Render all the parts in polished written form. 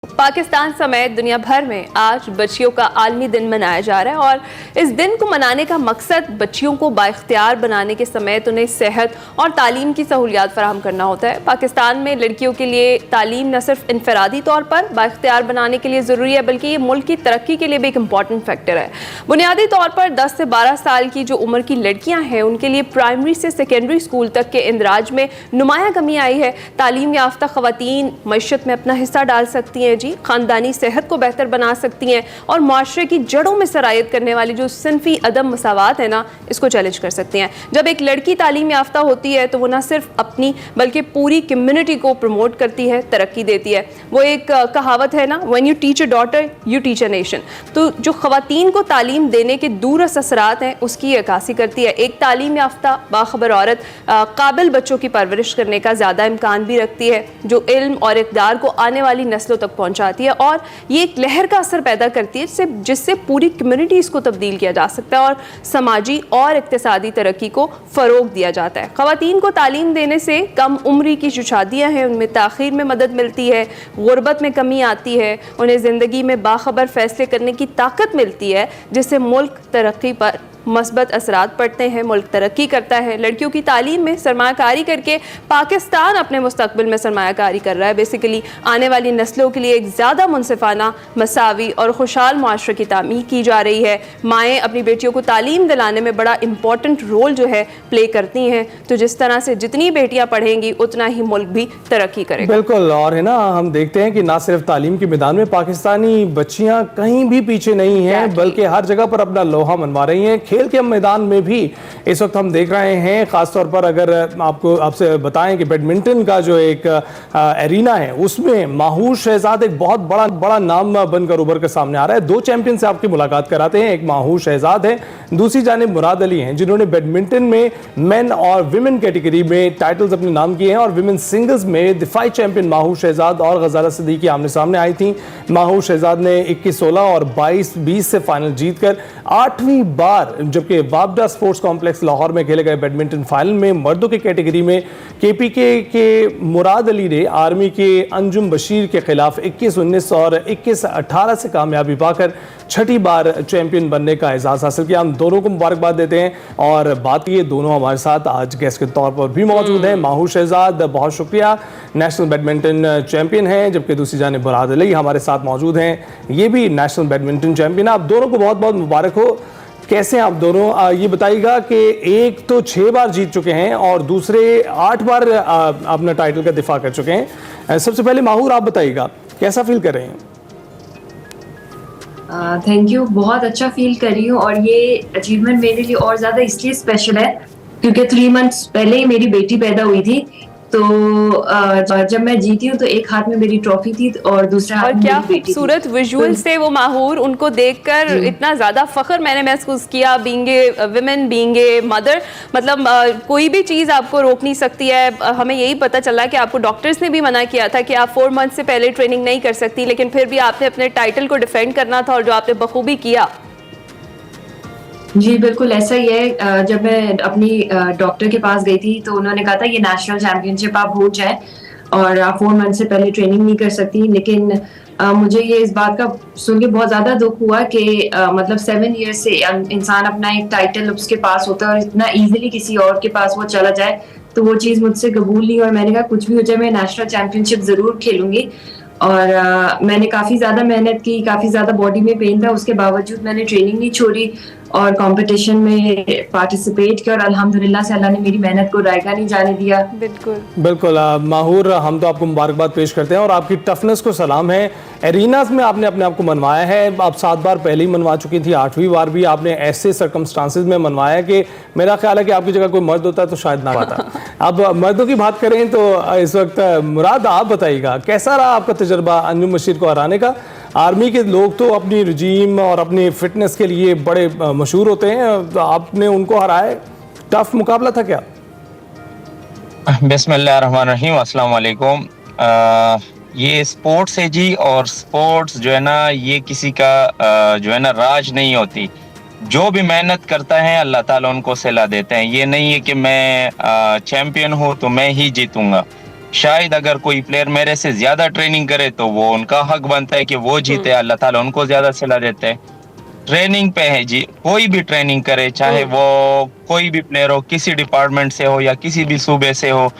पाकिस्तान समेत दुनिया भर में आज बच्चियों का आलमी दिन मनाया जा रहा है और इस दिन को मनाने का मकसद बच्चियों को बाइख्तियार बनाने के समेत उन्हें सेहत और तालीम की सहूलियात फराहम करना होता है। पाकिस्तान में लड़कियों के लिए तालीम न सिर्फ इनफरादी तौर पर बाइख्तियार बनाने के लिए ज़रूरी है बल्कि ये मुल्क की तरक्की के लिए भी एक इम्पॉर्टेंट फैक्टर है। बुनियादी तौर पर 10 से 12 साल की जो उम्र की लड़कियाँ हैं उनके लिए प्राइमरी से सेकेंडरी स्कूल तक के इंदराज में नुमाया कमी आई है। तालीम याफ्ता ख़वातीन मईशत में अपना हिस्सा डाल सकती हैं जी, ख़ानदानी सेहत को बेहतर बना सकती हैं और माशरे की जड़ों में सरायत करने वाली जो सिनफी अदम मसावात है ना, इसको चैलेंज कर सकती हैं। जब एक लड़की तालीम याफ्ता होती है तो वो ना सिर्फ अपनी बल्कि पूरी कम्युनिटी को प्रमोट करती है, तरक्की देती है। वो एक कहावत है ना, when you teach a daughter you teach a nation. तो जो ख़वातीन को तालीम देने के दूरस असरात हैं उसकी अक्कासी करती है। एक तालीम याफ्ता बाखबर औरत काबिल बच्चों की परवरिश करने का ज़्यादा इम्कान भी रखती है जो इल्म और इक़दार को आने वाली नस्लों तक पहुँचाती है और ये एक लहर का असर पैदा करती है जिससे पूरी कम्युनिटी इसको तब्दील किया जा सकता है और समाजी और इक़्तिसादी तरक्की को फ़रोग दिया जाता है। ख़वातीन को तालीम देने से कम उम्री की जो शादियाँ हैं उनमें ताख़ीर में मदद मिलती है, गुर्बत में कमी आती है, उन्हें ज़िंदगी में बाखबर फ़ैसले करने की ताकत मिलती है जिससे मुल्क तरक्की पर मस्बत असरात पड़ते हैं, मुल्क तरक्की करता है। लड़कियों की तालीम में सरमायाकारी करके पाकिस्तान अपने मुस्तकबिल में सरमायाकारी कर रहा है। बेसिकली आने वाली नस्लों के लिए एक ज़्यादा मुनसिफाना, मसावी और खुशहाल मुआशरे की तामीर की जा रही है। माएँ अपनी बेटियों को तालीम दिलाने में बड़ा इंपॉर्टेंट रोल जो है प्ले करती हैं। तो जिस तरह से जितनी बेटियाँ पढ़ेंगी उतना ही मुल्क भी तरक्की करेगा। बिल्कुल, और है ना, हम देखते हैं कि ना सिर्फ तालीम के मैदान में पाकिस्तानी बच्चियाँ कहीं भी पीछे नहीं हैं बल्कि हर जगह पर अपना लोहा मनवा रही हैं। खेल के मैदान में भी इस वक्त हम देख रहे हैं, खासतौर पर अगर आपसे बताएं कि बैडमिंटन का जो एक एरिना है उसमें माहूर शहजाद एक बहुत बड़ा नाम बनकर उभर कर सामने आ रहा है। दो चैंपियन से आपकी मुलाकात कराते हैं। एक माहूर शहजाद है, दूसरी जानिब मुराद अली हैं जिन्होंने बैडमिंटन में मेन और विमेन कैटेगरी में टाइटल्स अपने नाम किए हैं और विमेन सिंगल्स में दिफाई चैंपियन माहूर शहजाद और गजाला सिद्दीकी आमने सामने आई थी। माहूर शहजाद ने 21-16 और 22-20 से फाइनल जीतकर 8वीं बार, जबकि वाबडा स्पोर्ट्स कॉम्प्लेक्स लाहौर में खेले गए बैडमिंटन फाइनल में मर्दों की कैटेगरी में केपीके के मुराद अली ने आर्मी के अंजुम बशीर के खिलाफ 21-19 और 21-18 से कामयाबी पाकर छठी बार चैंपियन बनने का एजाज़ हासिल किया। हम दोनों को मुबारकबाद देते हैं और बात ये, दोनों हमारे साथ आज गेस्ट के तौर पर भी मौजूद हैं। माहूर शहजाद, बहुत शुक्रिया, नेशनल बैडमिंटन चैंपियन हैं, जबकि दूसरी जानिब मुराद अली हमारे साथ मौजूद हैं, ये भी नेशनल बैडमिंटन चैंपियन। आप दोनों को बहुत बहुत मुबारक हो। कैसे आप दोनों, ये बताइएगा कि एक तो 6 बार जीत चुके हैं और दूसरे 8 बार अपना टाइटल का दिफा कर चुके हैं। सबसे पहले माहूर, आप बताइएगा कैसा फील कर रहे हैं? थैंक यू, बहुत अच्छा फील कर रही हूँ और ये अचीवमेंट मेरे लिए और ज़्यादा इसलिए स्पेशल है क्योंकि 3 मंथ्स पहले ही मेरी बेटी पैदा हुई थी। तो जब मैं जीती हूँ तो एक हाथ में मेरी ट्रॉफी थी और दूसरा हाथ में क्या मेरी बेटी खूबसूरत विजुअल्स थे वो माहूर, उनको देखकर इतना ज़्यादा फ़ख्र मैंने महसूस किया। Being a women, being a mother, मतलब कोई भी चीज़ आपको रोक नहीं सकती है। हमें यही पता चला कि आपको डॉक्टर्स ने भी मना किया था कि आप 4 मंथ से पहले ट्रेनिंग नहीं कर सकती, लेकिन फिर भी आपने अपने टाइटल को डिफेंड करना था और जो आपने बखूबी किया। जी बिल्कुल ऐसा ही है। जब मैं अपनी डॉक्टर के पास गई थी तो उन्होंने कहा था ये नेशनल चैंपियनशिप आप भूल जाएं और आप 4 मंथ से पहले ट्रेनिंग नहीं कर सकती। लेकिन मुझे ये इस बात का सुन के बहुत ज़्यादा दुख हुआ कि मतलब 7 ईयर से इंसान अपना एक टाइटल उसके पास होता है और इतना ईजिली किसी और के पास वो चला जाए, तो वो चीज़ मुझसे कबूल नहीं। और मैंने कहा कुछ भी हो जाए मैं नेशनल चैंपियनशिप ज़रूर खेलूंगी। और मैंने काफ़ी ज़्यादा मेहनत की, काफ़ी ज़्यादा बॉडी में पेन था, उसके बावजूद मैंने ट्रेनिंग नहीं छोड़ी और कंपटीशन में पार्टिसिपेट किया और अल्हम्दुलिल्लाह से अल्लाह ने मेरी मेहनत को रायगा नहीं जाने दिया। बिल्कुल माहूर, हम तो आपको मुबारकबाद पेश करते हैं और आपकी टफनेस को सलाम है। एरिनास में आपने अपने आप को मनवाया है, आप 7 बार पहले ही मनवा चुकी थी, 8वीं बार भी आपने ऐसे सर्कमस्टांसेस में मनवाया कि मेरा ख्याल है कि आपकी जगह कोई मर्द होता तो शायद ना पाता। अब मर्दों की बात करें तो इस वक्त मुराद, आप बताइएगा कैसा रहा आपका तजर्बा अंजुम बशीर को हराने का? आर्मी के लोग तो अपनी रजीम और अपनी फिटनेस के लिए बड़े मशहूर होते हैं, तो आपने उनको हराया, टफ मुकाबला था क्या? बिस्मिल्लाहिर्रहमानिर्रहीम, अस्सलाम वालेकुम। ये स्पोर्ट्स है जी, और स्पोर्ट्स जो है ना ये किसी का जो है ना राज नहीं होती। जो भी मेहनत करता है अल्लाह ताला उनको सिला देते हैं। ये नहीं है कि मैं चैंपियन हूँ तो मैं ही जीतूंगा। शायद अगर कोई प्लेयर मेरे से ज्यादा ट्रेनिंग करे तो वो उनका हक बनता है कि वो जीते, अल्लाह ताला उनको ज्यादा सिला देते हैं। ट्रेनिंग पे है जी, कोई भी ट्रेनिंग करे, चाहे वो कोई भी प्लेयर हो, किसी डिपार्टमेंट से हो या किसी भी सूबे से हो,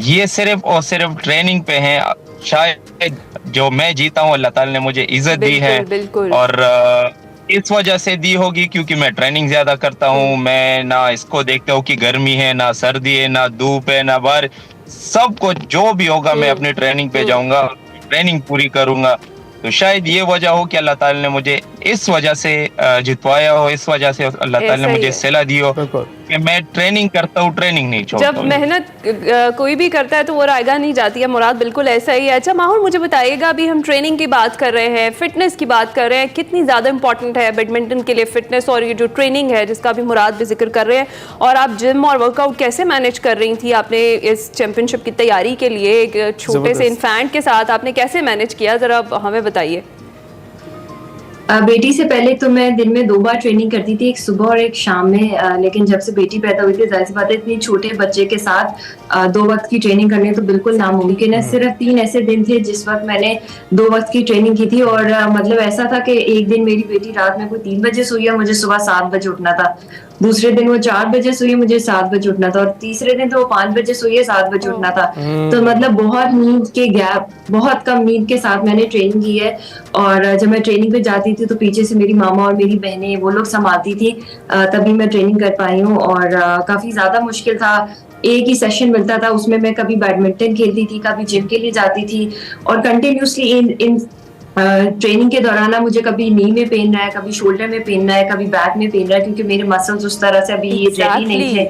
ये सिर्फ और सिर्फ ट्रेनिंग पे है। शायद जो मैं जीता हूँ अल्लाह ताला ने मुझे इज्जत दी है, बिल्कुल। और इस वजह से दी होगी क्योंकि मैं ट्रेनिंग ज्यादा करता हूँ। मैं ना इसको देखता हूँ कि गर्मी है, ना सर्दी है, ना धूप है, ना बारिश, सब कुछ जो भी होगा मैं अपनी ट्रेनिंग पे जाऊंगा, ट्रेनिंग पूरी करूंगा। तो शायद ये वजह हो कि अल्लाह ताला ने मुझे इस वजह से जितवाया हो, इस वजह से अल्लाह ताला ने मुझे सिला दी हो कि मैं ट्रेनिंग करता हूँ, ट्रेनिंग नहीं छोड़ता जब मेहनत कोई भी करता है तो वो रायगा नहीं जाती है। मुराद बिल्कुल ऐसा ही है। अच्छा माहौर, मुझे बताइएगा, अभी हम ट्रेनिंग की बात कर रहे हैं, फिटनेस की बात कर रहे हैं, कितनी ज़्यादा इंपॉर्टेंट है बैडमिंटन के लिए फिटनेस, और ये जो ट्रेनिंग है जिसका भी मुराद भी जिक्र कर रहे हैं, और आप जिम और वर्कआउट कैसे मैनेज कर रही थी? आपने इस चैंपियनशिप की तैयारी के लिए एक छोटे से इन्फेंट के साथ आपने कैसे मैनेज किया, ज़रा हमें बताइए। बेटी से पहले तो मैं दिन में 2 बार ट्रेनिंग करती थी, एक सुबह और एक शाम में, लेकिन जब से बेटी पैदा हुई थी, जाहिर सी बात है इतनी छोटे बच्चे के साथ 2 वक्त की ट्रेनिंग करनी तो बिल्कुल नामुमकिन है। सिर्फ 3 ऐसे दिन थे जिस वक्त मैंने 2 वक्त की ट्रेनिंग की थी, और मतलब ऐसा था कि एक दिन मेरी बेटी रात में कोई 3 बजे सोई है, मुझे सुबह 7 बजे उठना था। दूसरे दिन वो 4 बजे सोई है, मुझे 7 बजे उठना था, और तीसरे दिन तो वो 5 बजे सोई है, 7 बजे उठना था। तो मतलब बहुत नींद के गैप, बहुत कम नींद के साथ मैंने ट्रेनिंग की है। और जब मैं ट्रेनिंग पे जाती थी तो पीछे से मेरी मामा और मेरी बहनें वो लोग संभालती थी, तभी मैं ट्रेनिंग कर पाई हूँ। और काफी ज्यादा मुश्किल था। एक ही सेशन मिलता था, उसमें मैं कभी बैडमिंटन खेलती थी, कभी जिम के लिए जाती थी, और कंटिन्यूसली इन ट्रेनिंग के दौरान मुझे कभी नी में पेन रहा है, कभी शोल्डर में पेन रहा है, कभी बैक में पेन रहा है, क्योंकि मेरे मसल्स उस तरह से अभी रेडी नहीं थे।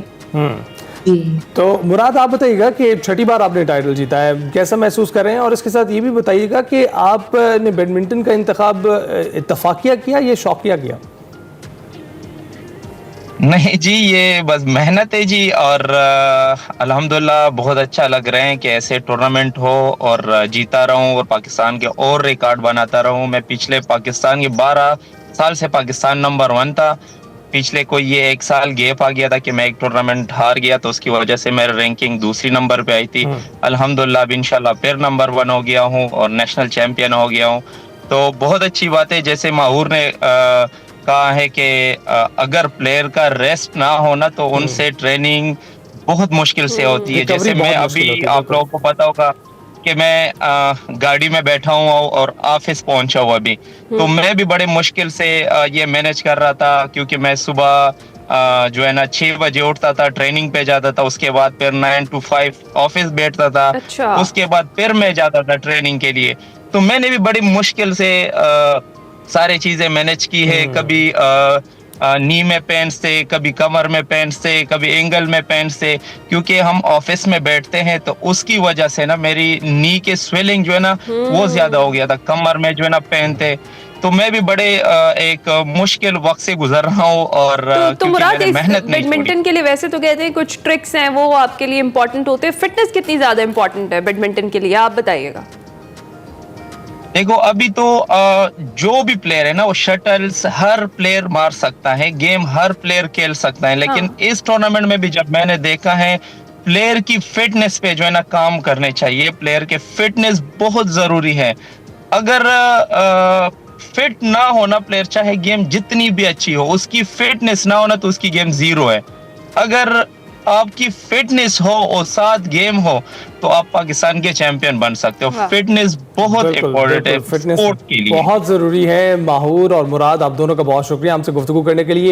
तो मुराद, आप बताइएगा कि 6ठी बार आपने टाइटल जीता है, कैसा महसूस कर रहे हैं? और इसके साथ ये भी बताइएगा कि आपने बैडमिंटन का इंतखाब इत्तफाकिया किया या शौकिया किया? नहीं जी, ये बस मेहनत है जी, और अल्हम्दुलिल्लाह बहुत अच्छा लग रहे हैं कि ऐसे टूर्नामेंट हो और जीता रहूं और पाकिस्तान के और रिकॉर्ड बनाता रहूं। मैं पिछले पाकिस्तान के 12 साल से पाकिस्तान नंबर 1 था। पिछले कोई ये 1 साल गैप आ गया था कि मैं एक टूर्नामेंट हार गया, तो उसकी वजह से मेरी रैंकिंग दूसरी नंबर पे आई थी। अल्हम्दुलिल्लाह अब इंशाल्लाह फिर नंबर 1 हो गया हूँ और नेशनल चैंपियन हो गया हूँ। तो बहुत अच्छी बात है। जैसे माहूर ने कहा है कि अगर प्लेयर का रेस्ट ना होना तो उनसे ट्रेनिंग बहुत मुश्किल से होती है। जैसे मैं अभी, आप लोगों को पता होगा कि मैं गाड़ी में बैठा हूँ और ऑफिस पहुंचा हूँ अभी, तो मैं भी बड़े मुश्किल से ये मैनेज कर रहा था, क्योंकि मैं सुबह जो है ना 6 बजे उठता था, ट्रेनिंग पे जाता था, उसके बाद फिर 9 to 5 ऑफिस बैठता था। अच्छा। उसके बाद फिर मैं जाता था ट्रेनिंग के लिए। तो मैंने भी बड़ी मुश्किल से सारी चीजें मैनेज की है। कभी नी में पेन से, कभी कमर में पेन से, कभी एंगल में पेन से, क्योंकि हम ऑफिस में बैठते हैं तो उसकी वजह से ना मेरी नी के स्वेलिंग जो है ना वो ज्यादा हो गया था, कमर में जो है ना पेन थे। तो मैं भी बड़े एक मुश्किल वक्त से गुजर रहा हूँ। और तो मुराद, मेहनत बैडमिंटन के लिए वैसे तो कहते हैं कुछ ट्रिक्स हैं वो आपके लिए इम्पोर्टेंट होते हैं, फिटनेस कितनी ज्यादा इम्पोर्टेंट है बैडमिंटन के लिए, आप बताइएगा। देखो अभी तो जो भी प्लेयर है ना वो शटल्स हर प्लेयर मार सकता है, गेम हर प्लेयर खेल सकता है, लेकिन इस टूर्नामेंट में भी जब मैंने देखा है प्लेयर की फिटनेस पे जो है ना काम करने चाहिए। प्लेयर के फिटनेस बहुत जरूरी है। अगर फिट ना होना प्लेयर, चाहे गेम जितनी भी अच्छी हो, उसकी फिटनेस ना होना तो उसकी गेम 0 है। अगर आपकी फिटनेस हो और साथ गेम हो तो आप पाकिस्तान के चैंपियन बन सकते हो। फिटनेस बहुत इम्पोर्टेंट है, फिटनेस स्पोर्ट के लिए बहुत जरूरी है। माहूर और मुराद, आप दोनों का बहुत शुक्रिया हमसे गुफ्तगू करने के लिए।